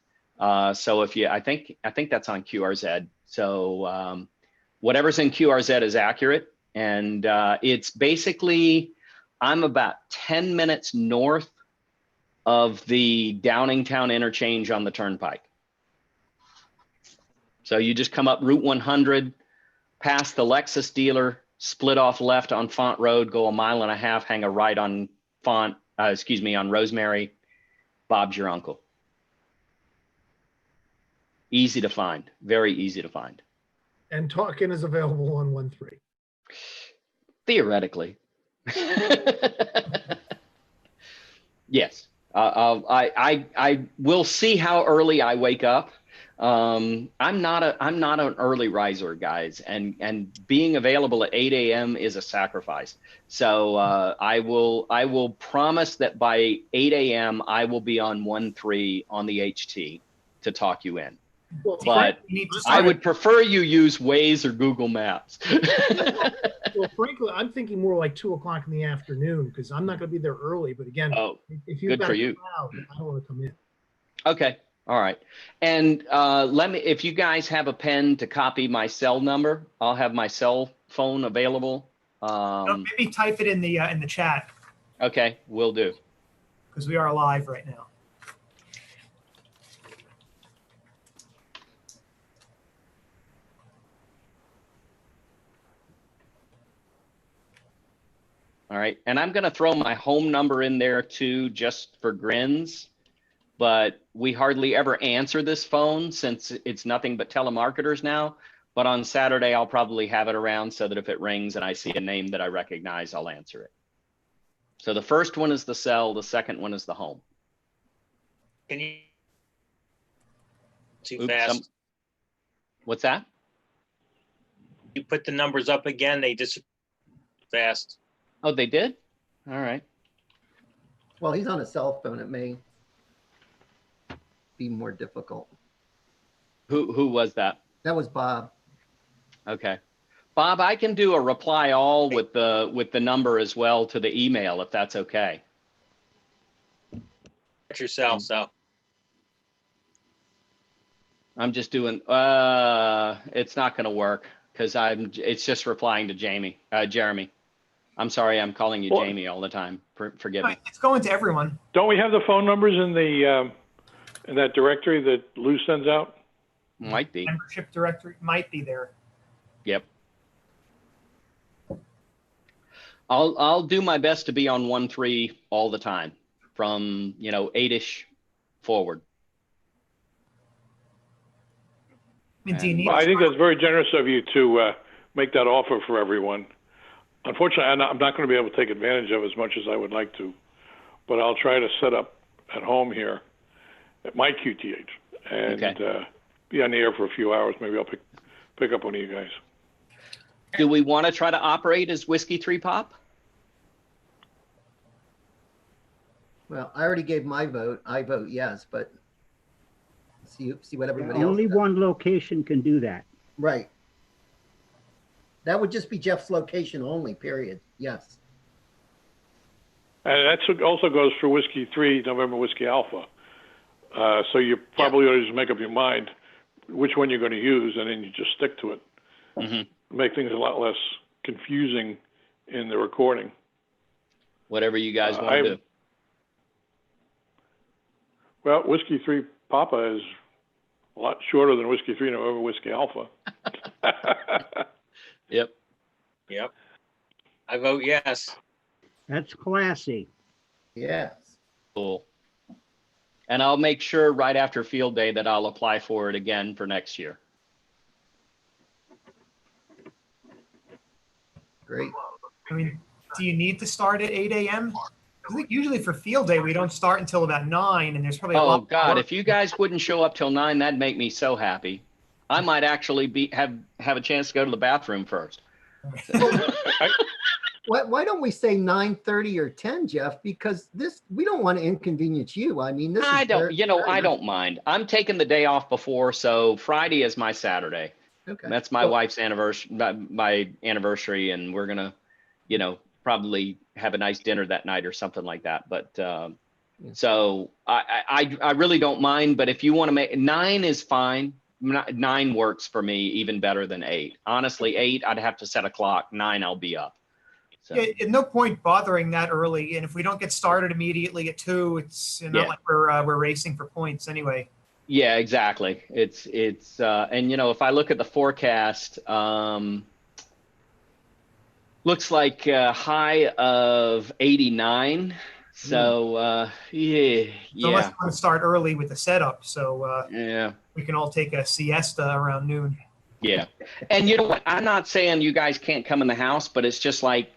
So if you, I think that's on QRZ. So whatever's in QRZ is accurate. And it's basically, I'm about 10 minutes north of the Downingtown interchange on the turnpike. So you just come up Route 100, past the Lexus dealer, split off left on Font Road, go a mile and a half, hang a right on on Rosemary. Bob's your uncle. Easy to find, very easy to find. And talk-in is available on 13. Theoretically. Yes. I will see how early I wake up. I'm not an early riser, guys, and being available at 8 a.m. is a sacrifice. So I will promise that by 8 a.m. I will be on 13 on the HT to talk you in. Well, But You need to I start would prefer you use Waze or Google Maps. well, frankly, I'm thinking more like 2 o'clock in the afternoon because I'm not going to be there early. But again, Oh, if you've good got for a you. crowd, I don't want to come in. Okay. All right. And let me, if you guys have a pen to copy my cell number, I'll have my cell phone available. maybe type it in the chat Okay, will do. because we are live right now. All right. And I'm going to throw my home number in there too, just for grins. But we hardly ever answer this phone since it's nothing but telemarketers now. But on Saturday, I'll probably have it around so that if it rings and I see a name that I recognize, I'll answer it. So the first one is the cell. The second one is the home. Can you? Too Oops, fast. What's that? You put the numbers up again, they just fast. Oh, they did? All right. Well, he's on a cell phone. It may be more difficult. Who was that? That was Bob. Okay. Bob, I can do a reply all with the number as well to the email if that's okay. Yourself, so. I'm just doing it's not going to work because it's just replying to Jeremy. I'm sorry, I'm calling you Jamie all the time. Forgive me. It's going to everyone. Don't we have the phone numbers in the in that directory that Lou sends out? Might be. Membership directory might be there. Yep. I'll do my best to be on 1-3 all the time from 8-ish forward. Do you need I think that's very generous of you to make that offer for everyone. Unfortunately, I'm not going to be able to take advantage of it as much as I would like to, but I'll try to set up at home here at my QTH and be on the air for a few hours. Maybe I'll pick up one of you guys. Do we want to try to operate as Whiskey 3 Pop? Well, I already gave my vote. I vote yes, but see what everybody else Only does. one location can do that. Right. That would just be Jeff's location only, period. Yes. And that also goes for Whiskey 3, November Whiskey Alpha. So you probably ought to just make up your mind which one you're going to use, and then you just stick to it. Mm-hmm. Make things a lot less confusing in the recording. Whatever you guys want to do. Well, Whiskey 3 Papa is a lot shorter than Whiskey 3 November Whiskey Alpha. Yep. Yep. I vote yes. That's classy. Yes. Cool. And I'll make sure right after field day that I'll apply for it again for next year. Great. I mean, do you need to start at 8 a.m.? I think usually for field day, we don't start until about 9, and there's probably a lot. Oh God, if you guys wouldn't show up till 9, that'd make me so happy. I might actually have a chance to go to the bathroom first. Why don't we say 9:30 or 10, Jeff? Because we don't want to inconvenience you. I mean, I don't mind. I'm taking the day off before, so Friday is my Saturday. Okay. That's my wife's anniversary, my anniversary, and we're gonna, probably have a nice dinner that night or something like that. But so I really don't mind. But if you want to make 9 is fine. 9 works for me even better than 8. Honestly, 8 I'd have to set a clock. 9 I'll be up. So. Yeah, no point bothering that early. And if we don't get started immediately at 2, it's not like we're racing for points anyway. Yeah, exactly. It's and if I look at the forecast, looks like a high of 89. So yeah. So let's want to start early with the setup. So yeah, we can all take a siesta around noon. Yeah, and you know what? I'm not saying you guys can't come in the house, but it's just like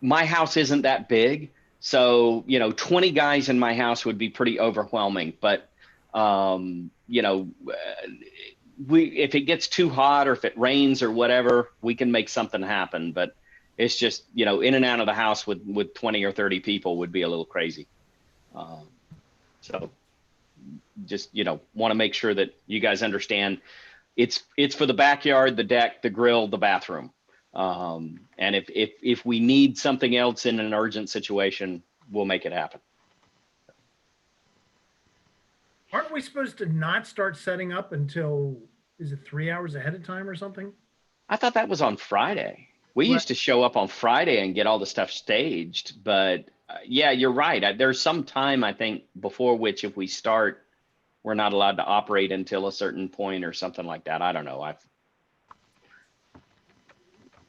my house isn't that big, so 20 guys in my house would be pretty overwhelming. But if it gets too hot or if it rains or whatever, we can make something happen. But it's just, in and out of the house with 20 or 30 people would be a little crazy. So just, want to make sure that you guys understand it's for the backyard, the deck, the grill, the bathroom. And if we need something else in an urgent situation, we'll make it happen. Aren't we supposed to not start setting up until, is it 3 hours ahead of time or something? I thought that was on Friday. We used to show up on Friday and get all the stuff staged, but yeah, you're right. There's some time, I think, before which if we start, we're not allowed to operate until a certain point or something like that. I don't know.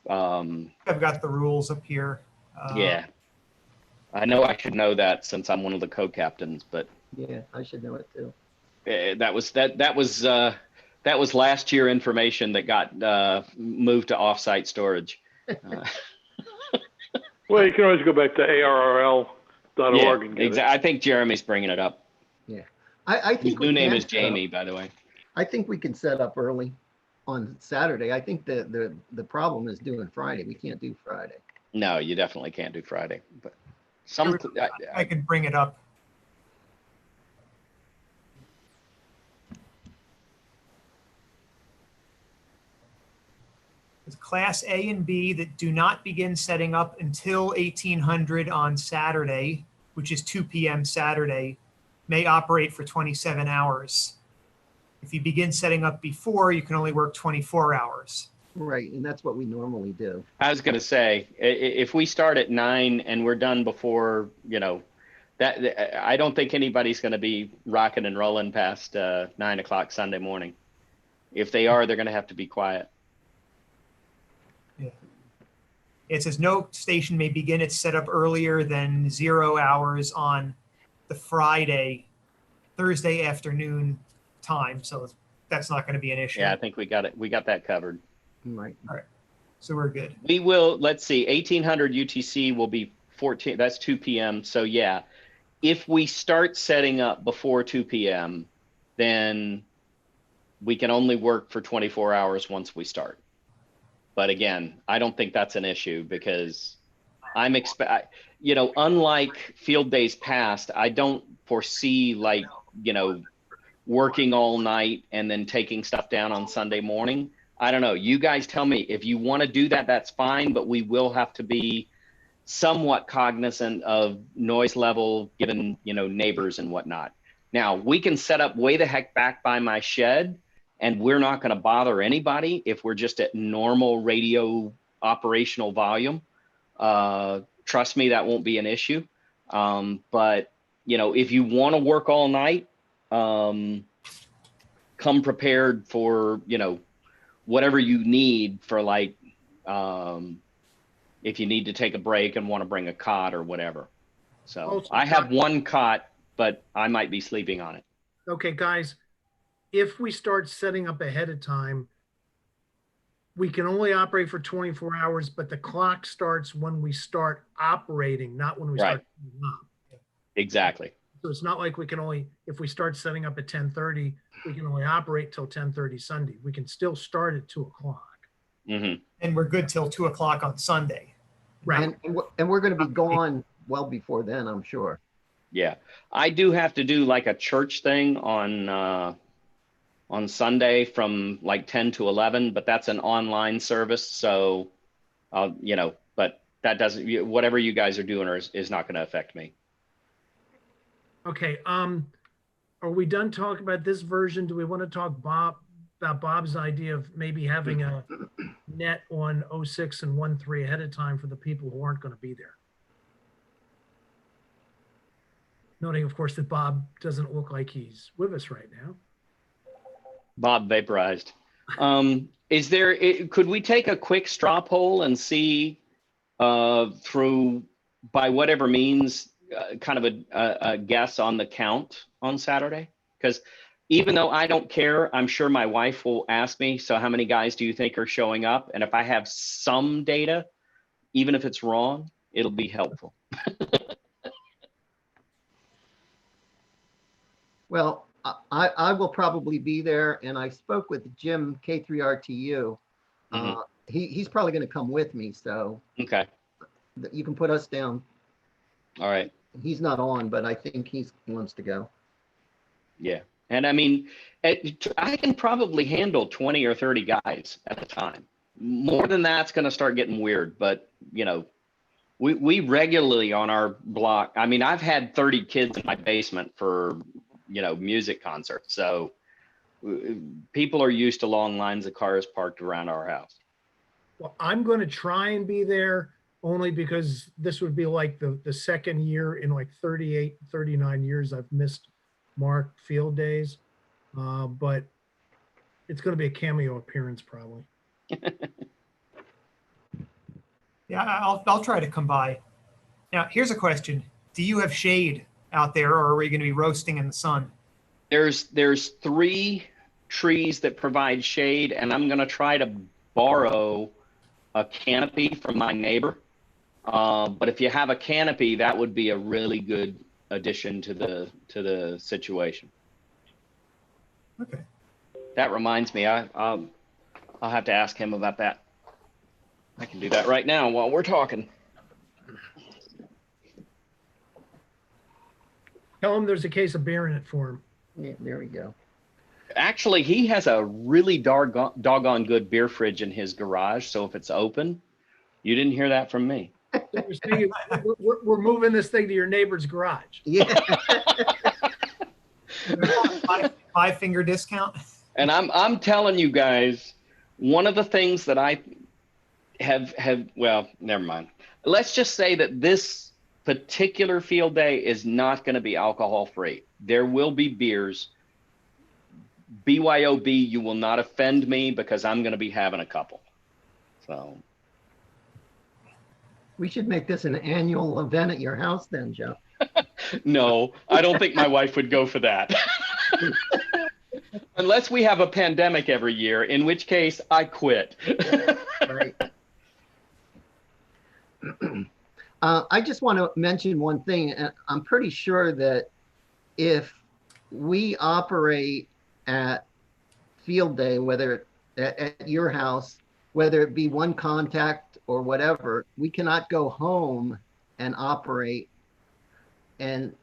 I've got the rules up here. Yeah, I know I should know that since I'm one of the co-captains, but Yeah, I should know it too. that was last year information that got moved to offsite storage. Well, you can always go back to arrl.org and get exactly. I think Jeremy's bringing it up. Yeah, I think His new name is Jamie, by the way. I think we can set up early on Saturday. I think the problem is doing Friday. We can't do Friday. No, you definitely can't do Friday. But I could bring it up. It's Class A and B that do not begin setting up until 1800 on Saturday, which is 2 p.m. Saturday, may operate for 27 hours. If you begin setting up before, you can only work 24 hours. Right, and that's what we normally do. I was going to say, if we start at 9 and we're done before, that I don't think anybody's going to be rocking and rolling past 9 o'clock Sunday morning. If they are, they're going to have to be quiet. Yeah. It says no station may begin its setup earlier than 0 hours on the Thursday afternoon time. So that's not going to be an issue. Yeah, I think we got it. We got that covered. Right. All right. So we're good. We will, let's see, 1800 UTC will be 14, that's 2 p.m. So yeah, if we start setting up before 2 p.m., then we can only work for 24 hours once we start. But again, I don't think that's an issue because unlike field days past, I don't foresee working all night and then taking stuff down on Sunday morning. I don't know. You guys tell me if you want to do that, that's fine, but we will have to be somewhat cognizant of noise level given, neighbors and whatnot. Now we can set up way the heck back by my shed and we're not going to bother anybody if we're just at normal radio operational volume. Trust me, that won't be an issue. But if you want to work all night, come prepared for, whatever you need for if you need to take a break and want to bring a cot or whatever. So I have one cot, but I might be sleeping on it. Okay, guys, if we start setting up ahead of time, we can only operate for 24 hours, but the clock starts when we start operating, not when we start setting up. Exactly. So it's not like we can only, if we start setting up at 10:30, we can only operate till 10:30 Sunday. We can still start at 2 o'clock. Mm-hmm. And we're good till 2 o'clock on Sunday. Right. And we're going to be gone well before then, I'm sure. Yeah. I do have to do like a church thing on Sunday from 10 to 11, but that's an online service. So, but that doesn't, whatever you guys are doing is not going to affect me. Okay. Are we done talking about this version? Do we want to talk about Bob's idea of maybe having a net on 06 and 13 ahead of time for the people who aren't going to be there? Noting, of course, that Bob doesn't look like he's with us right now. Bob vaporized. Could we take a quick straw poll and see through, by whatever means, kind of a guess on the count on Saturday? Because even though I don't care, I'm sure my wife will ask me, so how many guys do you think are showing up? And if I have some data, even if it's wrong, it'll be helpful. Well, I will probably be there, and I spoke with Jim, K3RTU. Mm-hmm. He's probably going to come with me, so okay, you can put us down. All right. He's not on, but I think he wants to go. Yeah. And I mean, I can probably handle 20 or 30 guys at a time. More than that's going to start getting weird. But, you know, we regularly on our block, I mean, I've had 30 kids in my basement for, you know, music concerts. So people are used to long lines of cars parked around our house. Well, I'm going to try and be there only because this would be like the second year in like 38, 39 years I've missed MARC field days. But it's going to be a cameo appearance probably. Yeah, I'll try to come by. Now, here's a question. Do you have shade out there, or are we going to be roasting in the sun? There's 3 trees that provide shade, and I'm going to try to borrow a canopy from my neighbor. But if you have a canopy, that would be a really good addition to the situation. Okay. That reminds me, I'll have to ask him about that. I can do that right now while we're talking. Tell him there's a case of beer in it for him. Yeah, there we go. Actually, he has a really doggone good beer fridge in his garage. So if it's open, you didn't hear that from me. We're moving this thing to your neighbor's garage. Yeah. 5-finger discount. And I'm telling you guys, one of the things that I have well, never mind. Let's just say that this particular field day is not going to be alcohol free. There will be beers. BYOB, you will not offend me because I'm going to be having a couple. So We should make this an annual event at your house then, Joe. no, I don't think my wife would go for that. Unless we have a pandemic every year, in which case I quit. Right. I just want to mention one thing. I'm pretty sure that if we operate at field day, whether at your house, whether it be one contact or whatever, we cannot go home and operate and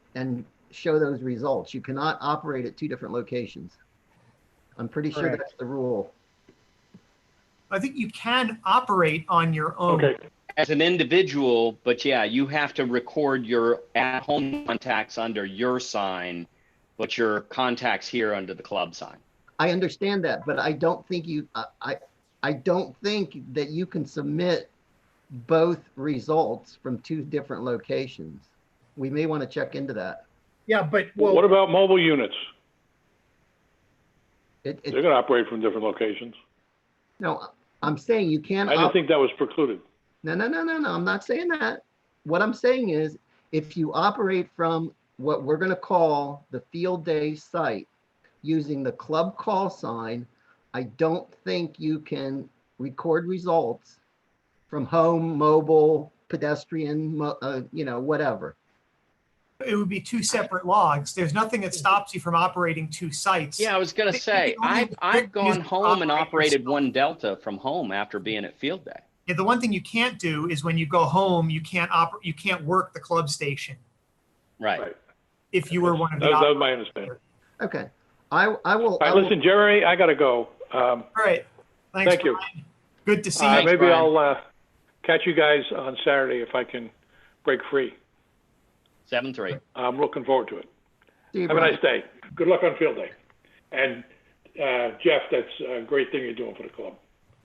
show those results. You cannot operate at 2 different locations. I'm pretty sure Correct. that's the rule. I think you can operate on your own. Okay. As an individual, but yeah, you have to record your at-home contacts under your sign, but your contacts here under the club sign. I understand that, but I don't think I don't think that you can submit both results from 2 different locations. We may want to check into that. Yeah, but Well, what about mobile units? They're going to operate from different locations. No, I'm saying you can. I didn't think that was precluded. No. I'm not saying that. What I'm saying is if you operate from what we're going to call the field day site using the club call sign, I don't think you can record results from home, mobile, pedestrian, whatever. It would be 2 separate logs. There's nothing that stops you from operating 2 sites. Yeah, I was going to say, I've gone home and operated 1 Delta from home after being at field day. Yeah, the one thing you can't do is when you go home, you can't work the club station. Right. If you were one of the That was operators. my understanding. Okay. I will. All right, listen, Jeremy, I got to go. All right. Thanks, Thank you. Brian. Good to see you. Maybe Brian. I'll catch you guys on Saturday if I can break free. 7-3. I'm looking forward to it. See you, Have a Brian. nice day. Good luck on field day. And Jeff, that's a great thing you're doing for the club.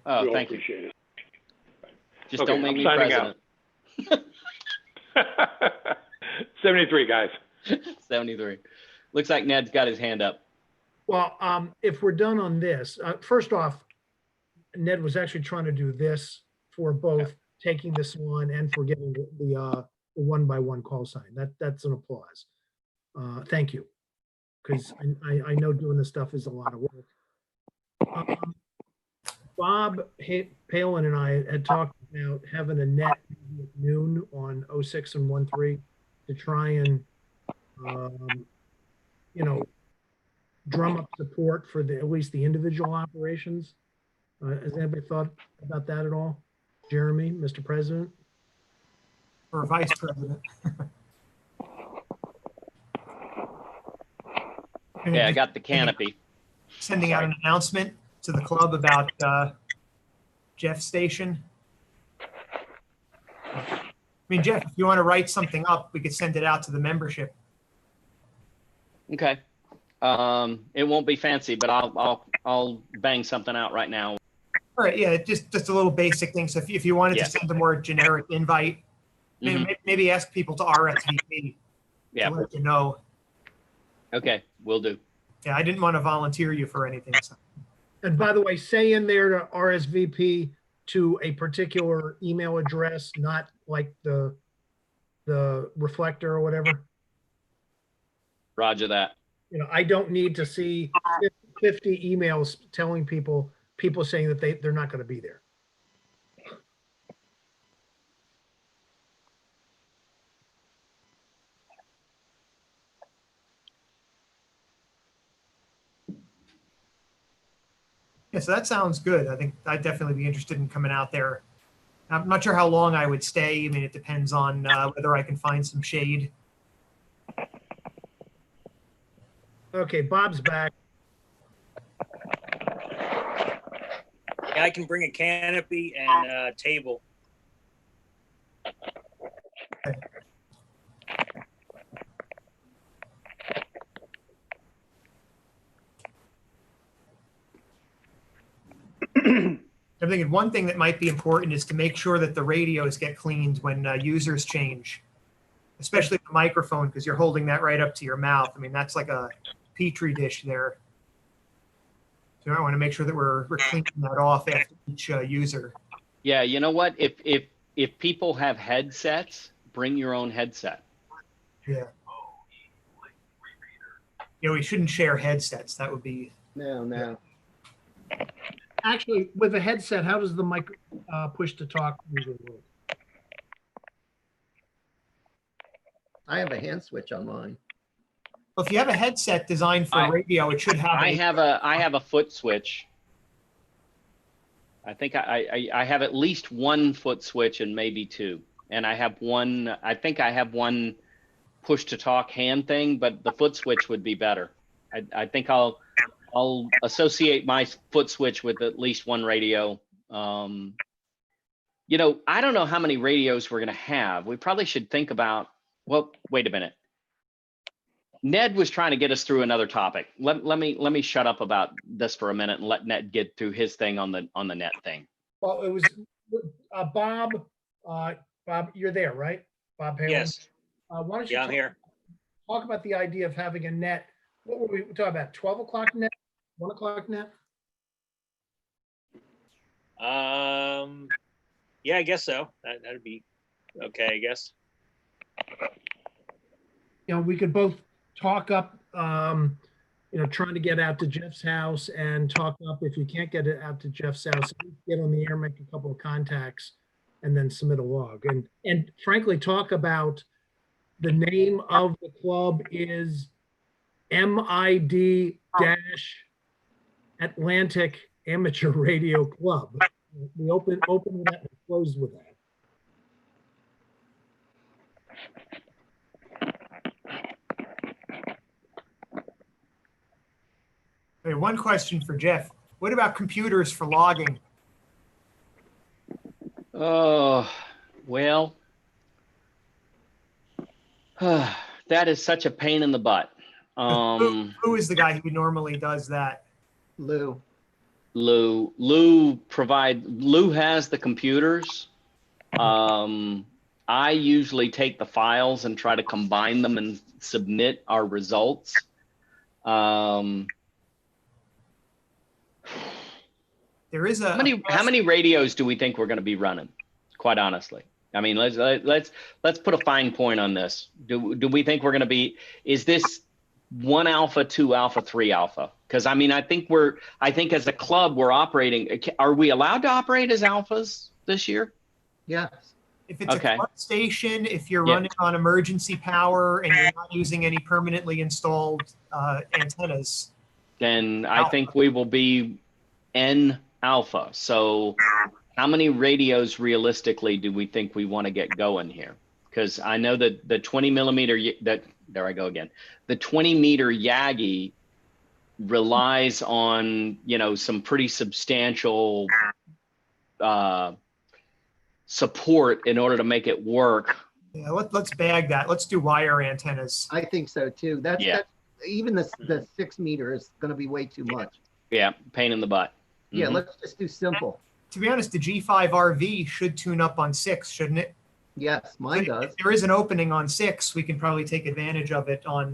Oh, we all thank you. appreciate it. Just Okay, don't make I'm me signing president. out. 73, guys. 73. Looks like Ned's got his hand up. Well, if we're done on this, first off, Ned was actually trying to do this for both taking this one and for getting the 1-by-1 call sign. That's an applause. Thank you, because I know doing this stuff is a lot of work. Bob Palin and I had talked about having a net at noon on 06 and 13 to try and drum up support for at least the individual operations. Has anybody thought about that at all? Jeremy, Mr. President? Or Vice President. Okay, I got the canopy. Sending out an announcement to the club about Jeff's station. I mean, Jeff, if you want to write something up, we could send it out to the membership. Okay. It won't be fancy, but I'll bang something out right now. All right, yeah, just a little basic thing. So if you wanted Yeah. to send a more generic invite, maybe ask people to RSVP Yeah. to let you know. Okay, will do. Yeah, I didn't want to volunteer you for anything. So. And by the way, say in there to RSVP to a particular email address, not like the reflector or whatever. Roger that. You know, I don't need to see 50 emails telling people saying that they're not going to be there. Yeah, so that sounds good. I think I'd definitely be interested in coming out there. I'm not sure how long I would stay. I mean, it depends on whether I can find some shade. Okay, Bob's back. Yeah, I can bring a canopy and a table. I'm thinking one thing that might be important is to make sure that the radios get cleaned when users change, especially the microphone, because you're holding that right up to your mouth. I mean, that's like a petri dish there. So I want to make sure that we're cleaning that off after each user. Yeah, you know what? If people have headsets, bring your own headset. Yeah. You know, we shouldn't share headsets. That would be. No. Actually, with a headset, how does the mic push to talk usually work? I have a hand switch on mine. Well, if you have a headset designed for radio, it should have. I have a foot switch. I think I have at least one foot switch and maybe two. And I have one, I think I have one push to talk hand thing, but the foot switch would be better. I think I'll associate my foot switch with at least one radio. You know, I don't know how many radios we're going to have. We probably should think about, well, wait a minute. Ned was trying to get us through another topic. Let me shut up about this for a minute and let Ned get through his thing on the net thing. Well, it was Bob. Bob, you're there, right? Bob Palin? Yes. Why don't you I'm here. talk about the idea of having a net? What were we talking about? 12 o'clock net? 1 o'clock net? Yeah, I guess so. That'd be okay, I guess. You know, we could both talk up, you know, trying to get out to Jeff's house and talk up, if you can't get it out to Jeff's house, get on the air, make a couple of contacts, and then submit a log. And frankly, talk about the name of the club is MID Atlantic Amateur Radio Club. We open with that and close with that. Okay, one question for Jeff. What about computers for logging? Oh, well, that is such a pain in the butt. Who is the guy who normally does that? Lou. Lou has the computers. I usually take the files and try to combine them and submit our results. There is a how many radios do we think we're going to be running? Quite honestly, I mean, let's put a fine point on this. Do we think we're going to be? Is this 1 alpha, 2 alpha, 3 alpha? Because I mean, I think as a club we're operating. Are we allowed to operate as alphas this year? Yes. If it's a club station, if you're running on emergency power and you're not using any permanently installed antennas, then I think we will be N alpha. So how many radios realistically do we think we want to get going here? Because I know that the 20 millimeter, there I go again. The 20 meter Yagi relies on, you know, some pretty substantial support in order to make it work. Yeah, let's bag that. Let's do wire antennas. I think so too. That's even the 6 meter is going to be way too much. Yeah, pain in the butt. Yeah, let's just do simple. To be honest, the G5RV should tune up on 6, shouldn't it? Yes, mine does. If there is an opening on 6, we can probably take advantage of it on